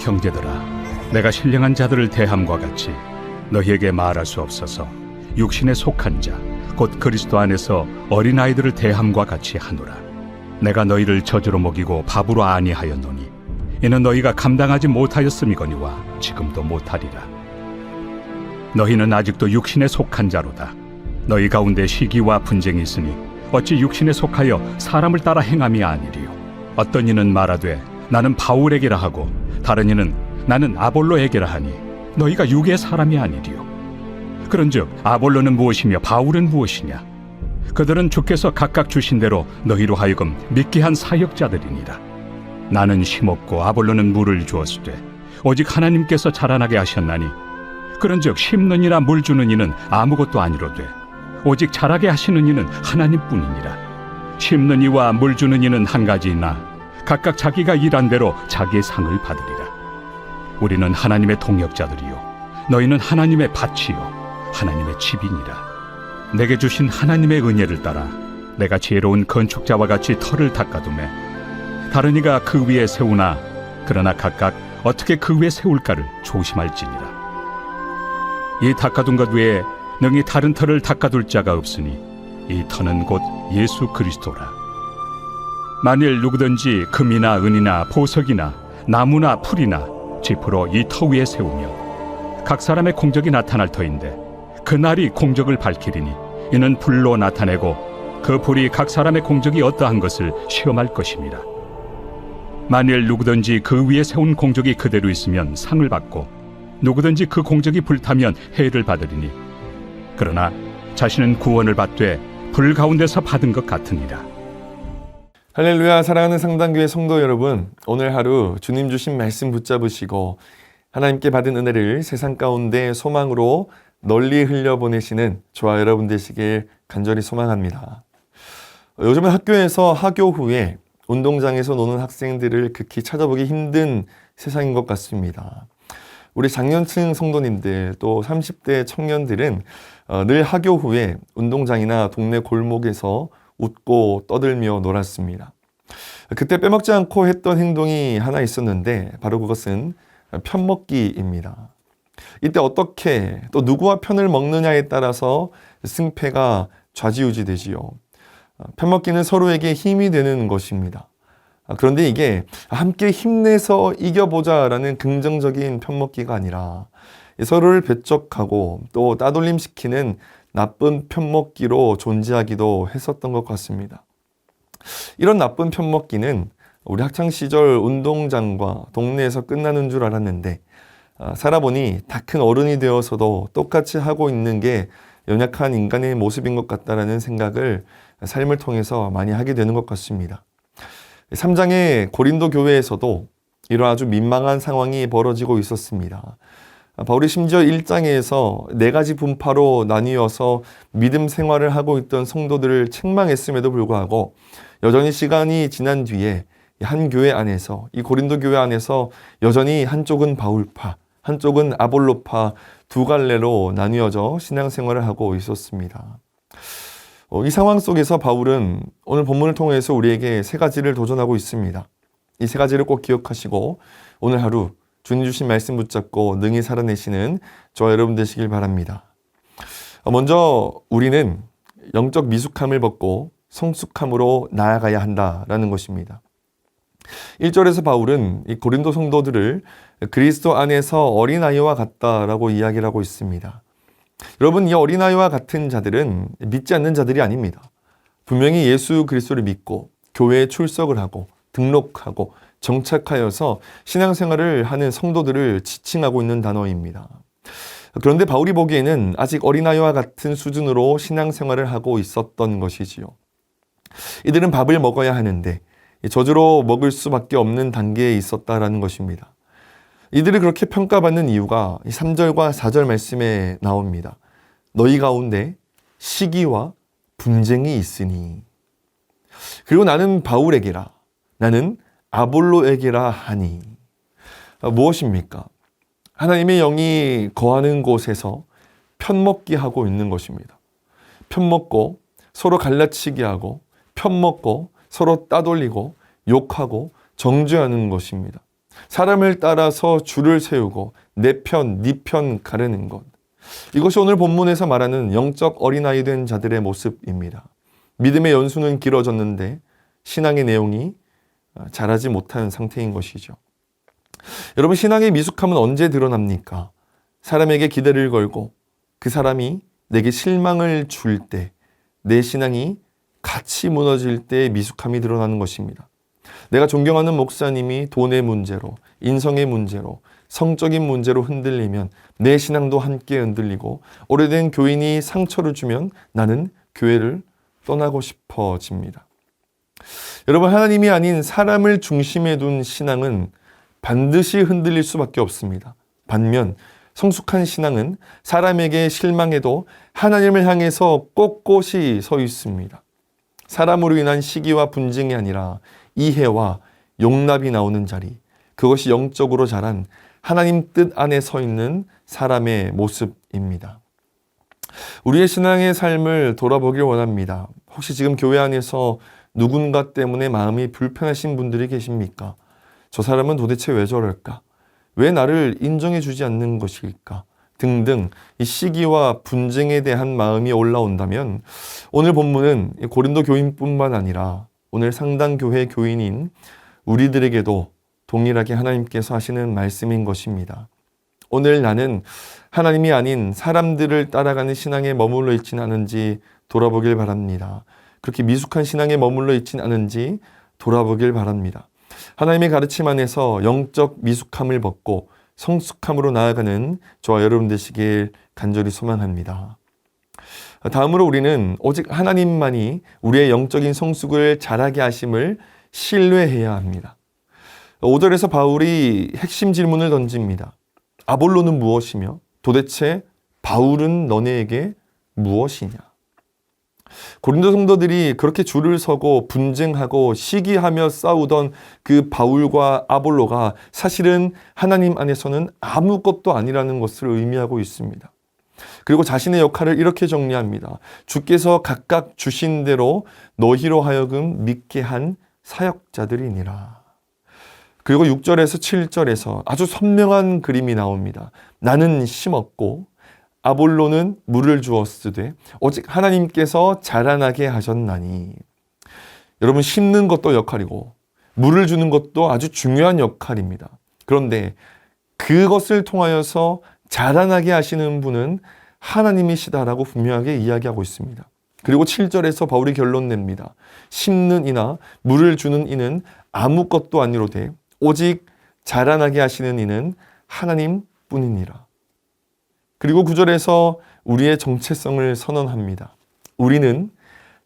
형제들아, 내가 신령한 자들을 대함과 같이 너희에게 말할 수 없어서 육신에 속한 자, 곧 그리스도 안에서 어린아이들을 대함과 같이 하노라. 내가 너희를 저주로 먹이고 밥으로 아니하였노니 이는 너희가 감당하지 못하였음이거니와 지금도 못하리라. 너희는 아직도 육신에 속한 자로다. 너희 가운데 시기와 분쟁이 있으니 어찌 육신에 속하여 사람을 따라 행함이 아니리요. 어떤 이는 말하되 나는 바울에게라 하고 다른 이는 나는 아볼로에게라 하니 너희가 육의 사람이 아니리요. 그런즉 아볼로는 무엇이며 바울은 무엇이냐? 그들은 주께서 각각 주신 대로 너희로 하여금 믿게 한 사역자들이니라. 나는 심었고 아볼로는 물을 주었으되 오직 하나님께서 자라나게 하셨나니 그런즉 심는 이나 물 주는 이는 아무것도 아니로되 오직 자라게 하시는 이는 하나님뿐이니라. 심는 이와 물 주는 이는 한 가지이나 각각 자기가 일한 대로 자기의 상을 받으리라. 우리는 하나님의 동역자들이요 너희는 하나님의 밭이요 하나님의 집이니라. 내게 주신 하나님의 은혜를 따라 내가 지혜로운 건축자와 같이 터를 닦아두매 다른 이가 그 위에 세우나 그러나 각각 어떻게 그 위에 세울까를 조심할지니라. 이 닦아둔 것 외에 능히 다른 터를 닦아둘 자가 없으니 이 터는 곧 예수 그리스도라. 만일 누구든지 금이나 은이나 보석이나 나무나 풀이나 짚으로 이 터 위에 세우면 각 사람의 공적이 나타날 터인데 그날이 공적을 밝히리니 이는 불로 나타내고 그 불이 각 사람의 공적이 어떠한 것을 시험할 것입니다. 만일 누구든지 그 위에 세운 공적이 그대로 있으면 상을 받고 누구든지 그 공적이 불타면 해를 받으리니 그러나 자신은 구원을 받되 불 가운데서 받은 것 같으니라. 할렐루야. 사랑하는 상당교회 성도 여러분, 오늘 하루 주님 주신 말씀 붙잡으시고 하나님께 받은 은혜를 세상 가운데 소망으로 널리 흘려보내시는 저와 여러분 되시길 간절히 소망합니다. 요즘은 학교에서 하교 후에 운동장에서 노는 학생들을 극히 찾아보기 힘든 세상인 것 같습니다. 우리 장년층 성도님들 또 30대 청년들은 늘 하교 후에 운동장이나 동네 골목에서 웃고 떠들며 놀았습니다. 그때 빼먹지 않고 했던 행동이 하나 있었는데 바로 그것은 편먹기입니다. 이때 어떻게 또 누구와 편을 먹느냐에 따라서 승패가 좌지우지 되지요. 편먹기는 서로에게 힘이 되는 것입니다. 그런데 이게 함께 힘내서 이겨보자라는 긍정적인 편먹기가 아니라 서로를 배척하고 또 따돌림시키는 나쁜 편먹기로 존재하기도 했었던 것 같습니다. 이런 나쁜 편먹기는 우리 학창시절 운동장과 동네에서 끝나는 줄 알았는데 살아보니 다 큰 어른이 되어서도 똑같이 하고 있는 게 연약한 인간의 모습인 것 같다라는 생각을 삶을 통해서 많이 하게 되는 것 같습니다. 3장의 고린도 교회에서도 이런 아주 민망한 상황이 벌어지고 있었습니다. 바울이 심지어 1장에서 4가지 분파로 나뉘어서 믿음 생활을 하고 있던 성도들을 책망했음에도 불구하고 여전히 시간이 지난 뒤에 한 교회 안에서, 이 고린도 교회 안에서 여전히 한쪽은 바울파, 한쪽은 아볼로파 두 갈래로 나뉘어져 신앙생활을 하고 있었습니다. 이 상황 속에서 바울은 오늘 본문을 통해서 우리에게 3가지를 도전하고 있습니다. 이 3가지를 꼭 기억하시고 오늘 하루 주님 주신 말씀 붙잡고 능히 살아내시는 저와 여러분 되시길 바랍니다. 먼저 우리는 영적 미숙함을 벗고 성숙함으로 나아가야 한다라는 것입니다. 1절에서 바울은 이 고린도 성도들을 그리스도 안에서 어린아이와 같다라고 이야기를 하고 있습니다. 여러분, 이 어린아이와 같은 자들은 믿지 않는 자들이 아닙니다. 분명히 예수 그리스도를 믿고 교회에 출석을 하고 등록하고 정착하여서 신앙생활을 하는 성도들을 지칭하고 있는 단어입니다. 그런데 바울이 보기에는 아직 어린아이와 같은 수준으로 신앙생활을 하고 있었던 것이지요. 이들은 밥을 먹어야 하는데 저주로 먹을 수밖에 없는 단계에 있었다라는 것입니다. 이들이 그렇게 평가받는 이유가 3절과 4절 말씀에 나옵니다. 너희 가운데 시기와 분쟁이 있으니 그리고 나는 바울에게라 나는 아볼로에게라 하니. 무엇입니까? 하나님의 영이 거하는 곳에서 편먹기 하고 있는 것입니다. 편먹고 서로 갈라치기 하고 편먹고 서로 따돌리고 욕하고 정죄하는 것입니다. 사람을 따라서 줄을 세우고 내 편, 네 편 가르는 것. 이것이 오늘 본문에서 말하는 영적 어린아이 된 자들의 모습입니다. 믿음의 연수는 길어졌는데 신앙의 내용이 자라지 못한 상태인 것이죠. 여러분, 신앙의 미숙함은 언제 드러납니까? 사람에게 기대를 걸고 그 사람이 내게 실망을 줄 때, 내 신앙이 같이 무너질 때 미숙함이 드러나는 것입니다. 내가 존경하는 목사님이 돈의 문제로, 인성의 문제로, 성적인 문제로 흔들리면 내 신앙도 함께 흔들리고, 오래된 교인이 상처를 주면 나는 교회를 떠나고 싶어집니다. 여러분, 하나님이 아닌 사람을 중심에 둔 신앙은 반드시 흔들릴 수밖에 없습니다. 반면 성숙한 신앙은 사람에게 실망해도 하나님을 향해서 꼿꼿이 서 있습니다. 사람으로 인한 시기와 분쟁이 아니라 이해와 용납이 나오는 자리, 그것이 영적으로 자란 하나님 뜻 안에 서 있는 사람의 모습입니다. 우리의 신앙의 삶을 돌아보길 원합니다. 혹시 지금 교회 안에서 누군가 때문에 마음이 불편하신 분들이 계십니까? 저 사람은 도대체 왜 저럴까? 왜 나를 인정해 주지 않는 것일까? 등등 이 시기와 분쟁에 대한 마음이 올라온다면 오늘 본문은 고린도 교인뿐만 아니라 오늘 상당교회 교인인 우리들에게도 동일하게 하나님께서 하시는 말씀인 것입니다. 오늘 나는 하나님이 아닌 사람들을 따라가는 신앙에 머물러 있지는 않은지 돌아보길 바랍니다. 그렇게 미숙한 신앙에 머물러 있지는 않은지 돌아보길 바랍니다. 하나님의 가르침 안에서 영적 미숙함을 벗고 성숙함으로 나아가는 저와 여러분 되시길 간절히 소망합니다. 다음으로 우리는 오직 하나님만이 우리의 영적인 성숙을 자라게 하심을 신뢰해야 합니다. 5절에서 바울이 핵심 질문을 던집니다. 아볼로는 무엇이며 도대체 바울은 너네에게 무엇이냐? 고린도 성도들이 그렇게 줄을 서고 분쟁하고 시기하며 싸우던 그 바울과 아볼로가 사실은 하나님 안에서는 아무것도 아니라는 것을 의미하고 있습니다. 그리고 자신의 역할을 이렇게 정리합니다. 주께서 각각 주신 대로 너희로 하여금 믿게 한 사역자들이니라. 그리고 6절에서 7절에서 아주 선명한 그림이 나옵니다. 나는 심었고 아볼로는 물을 주었으되 오직 하나님께서 자라나게 하셨나니. 여러분, 심는 것도 역할이고 물을 주는 것도 아주 중요한 역할입니다. 그런데 그것을 통하여서 자라나게 하시는 분은 하나님이시다라고 분명하게 이야기하고 있습니다. 그리고 7절에서 바울이 결론 냅니다. 심는 이나 물을 주는 이는 아무것도 아니로되 오직 자라나게 하시는 이는 하나님뿐이니라. 그리고 9절에서 우리의 정체성을 선언합니다. 우리는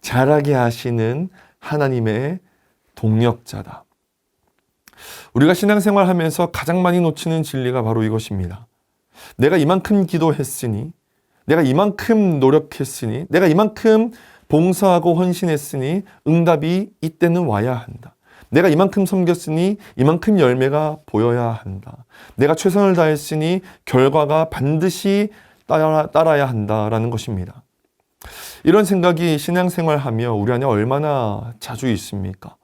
자라게 하시는 하나님의 동역자다. 우리가 신앙생활 하면서 가장 많이 놓치는 진리가 바로 이것입니다. 내가 이만큼 기도했으니, 내가 이만큼 노력했으니, 내가 이만큼 봉사하고 헌신했으니 응답이 이때는 와야 한다. 내가 이만큼 섬겼으니 이만큼 열매가 보여야 한다. 내가 최선을 다했으니 결과가 반드시 따라야 한다라는 것입니다. 이런 생각이 신앙생활하며 우리 안에 얼마나 자주 있습니까?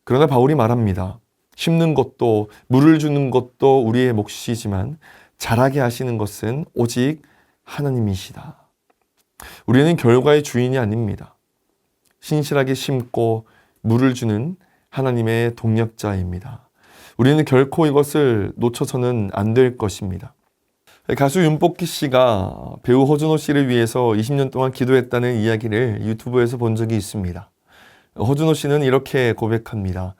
그러나 바울이 말합니다. 심는 것도 물을 주는 것도 우리의 몫이지만 자라게 하시는 것은 오직 하나님이시다. 우리는 결과의 주인이 아닙니다. 신실하게 심고 물을 주는 하나님의 동역자입니다. 우리는 결코 이것을 놓쳐서는 안 될 것입니다. 가수 윤복희 씨가 배우 허준호 씨를 위해서 20년 동안 기도했다는 이야기를 유튜브에서 본 적이 있습니다. 허준호 씨는 이렇게 고백합니다.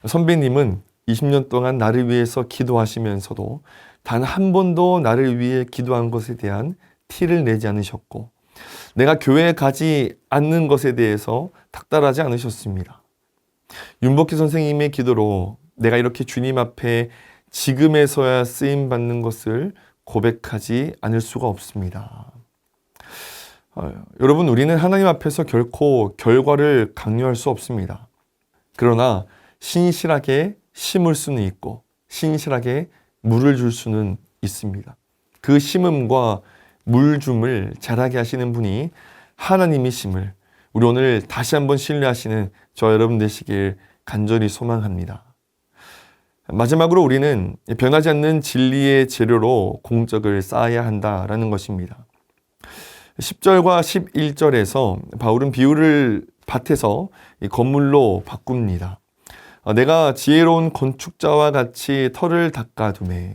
선배님은 20년 동안 나를 위해서 기도하시면서도 단 한 번도 나를 위해 기도한 것에 대한 티를 내지 않으셨고 내가 교회에 가지 않는 것에 대해서 닥달하지 않으셨습니다. 윤복희 선생님의 기도로 내가 이렇게 주님 앞에 지금에서야 쓰임받는 것을 고백하지 않을 수가 없습니다. 여러분, 우리는 하나님 앞에서 결코 결과를 강요할 수 없습니다. 그러나 신실하게 심을 수는 있고 신실하게 물을 줄 수는 있습니다. 그 심음과 물줌을 자라게 하시는 분이 하나님이심을 우리 오늘 다시 한번 신뢰하시는 저 여러분 되시길 간절히 소망합니다. 마지막으로 우리는 변하지 않는 진리의 재료로 공적을 쌓아야 한다라는 것입니다. 10절과 11절에서 바울은 비유를 밭에서 건물로 바꿉니다. 내가 지혜로운 건축자와 같이 터를 닦아두매.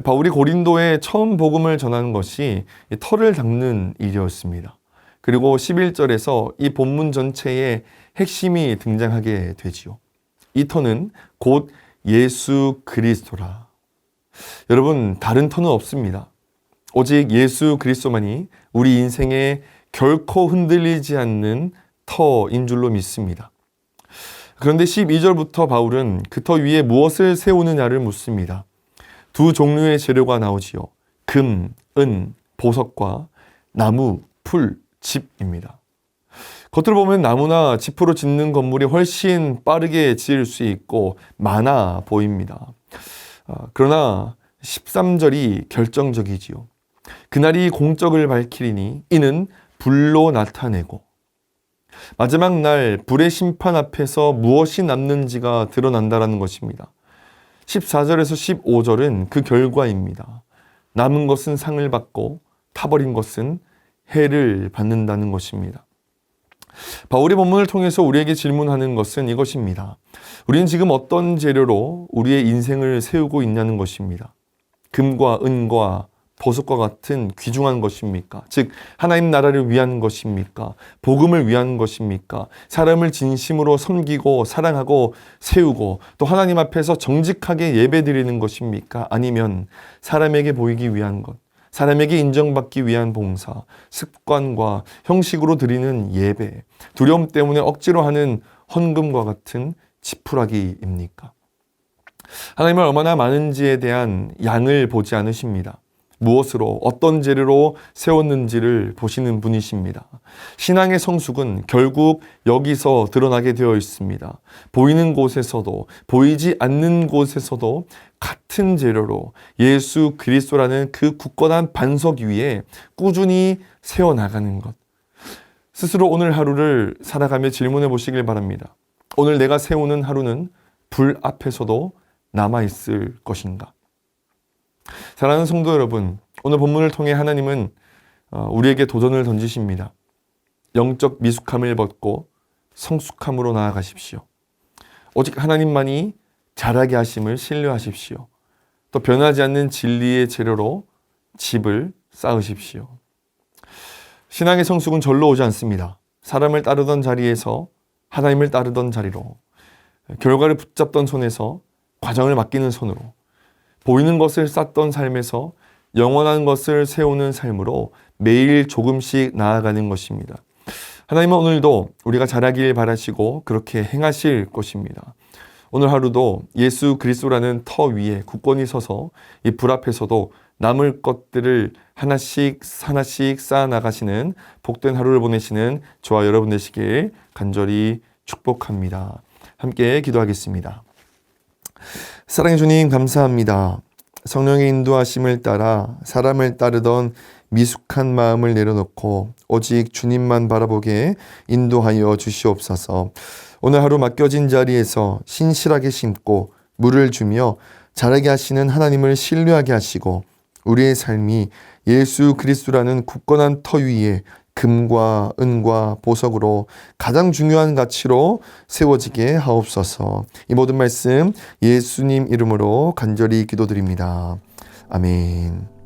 바울이 고린도에 처음 복음을 전하는 것이 터를 닦는 일이었습니다. 그리고 11절에서 이 본문 전체의 핵심이 등장하게 되지요. 이 터는 곧 예수 그리스도라. 여러분, 다른 터는 없습니다. 오직 예수 그리스도만이 우리 인생에 결코 흔들리지 않는 터인 줄로 믿습니다. 그런데 12절부터 바울은 그 터 위에 무엇을 세우느냐를 묻습니다. 두 종류의 재료가 나오지요. 금, 은, 보석과 나무, 풀, 집입니다. 겉으로 보면 나무나 짚으로 짓는 건물이 훨씬 빠르게 지을 수 있고 많아 보입니다. 그러나 13절이 결정적이지요. 그날이 공적을 밝히리니 이는 불로 나타내고 마지막 날 불의 심판 앞에서 무엇이 남는지가 드러난다라는 것입니다. 14절에서 15절은 그 결과입니다. 남은 것은 상을 받고 타버린 것은 해를 받는다는 것입니다. 바울의 본문을 통해서 우리에게 질문하는 것은 이것입니다. 우리는 지금 어떤 재료로 우리의 인생을 세우고 있냐는 것입니다. 금과 은과 보석과 같은 귀중한 것입니까? 즉 하나님 나라를 위한 것입니까? 복음을 위한 것입니까? 사람을 진심으로 섬기고 사랑하고 세우고 또 하나님 앞에서 정직하게 예배드리는 것입니까? 아니면 사람에게 보이기 위한 것, 사람에게 인정받기 위한 봉사, 습관과 형식으로 드리는 예배, 두려움 때문에 억지로 하는 헌금과 같은 지푸라기입니까? 하나님은 얼마나 많은지에 대한 양을 보지 않으십니다. 무엇으로 어떤 재료로 세웠는지를 보시는 분이십니다. 신앙의 성숙은 결국 여기서 드러나게 되어 있습니다. 보이는 곳에서도 보이지 않는 곳에서도 같은 재료로 예수 그리스도라는 그 굳건한 반석 위에 꾸준히 세워나가는 것. 스스로 오늘 하루를 살아가며 질문해 보시길 바랍니다. 오늘 내가 세우는 하루는 불 앞에서도 남아있을 것인가? 사랑하는 성도 여러분, 오늘 본문을 통해 하나님은 우리에게 도전을 던지십니다. 영적 미숙함을 벗고 성숙함으로 나아가십시오. 오직 하나님만이 자라게 하심을 신뢰하십시오. 또 변하지 않는 진리의 재료로 집을 쌓으십시오. 신앙의 성숙은 절로 오지 않습니다. 사람을 따르던 자리에서 하나님을 따르던 자리로, 결과를 붙잡던 손에서 과정을 맡기는 손으로, 보이는 것을 쌓던 삶에서 영원한 것을 세우는 삶으로 매일 조금씩 나아가는 것입니다. 하나님은 오늘도 우리가 자라길 바라시고 그렇게 행하실 것입니다. 오늘 하루도 예수 그리스도라는 터 위에 굳건히 서서 이 불 앞에서도 남을 것들을 하나씩 하나씩 쌓아 나가시는 복된 하루를 보내시는 저와 여러분 되시길 간절히 축복합니다. 함께 기도하겠습니다. 사랑해 주님, 감사합니다. 성령의 인도하심을 따라 사람을 따르던 미숙한 마음을 내려놓고 오직 주님만 바라보게 인도하여 주시옵소서. 오늘 하루 맡겨진 자리에서 신실하게 심고 물을 주며 자라게 하시는 하나님을 신뢰하게 하시고 우리의 삶이 예수 그리스도라는 굳건한 터 위에 금과 은과 보석으로 가장 중요한 가치로 세워지게 하옵소서. 이 모든 말씀 예수님 이름으로 간절히 기도드립니다. 아멘.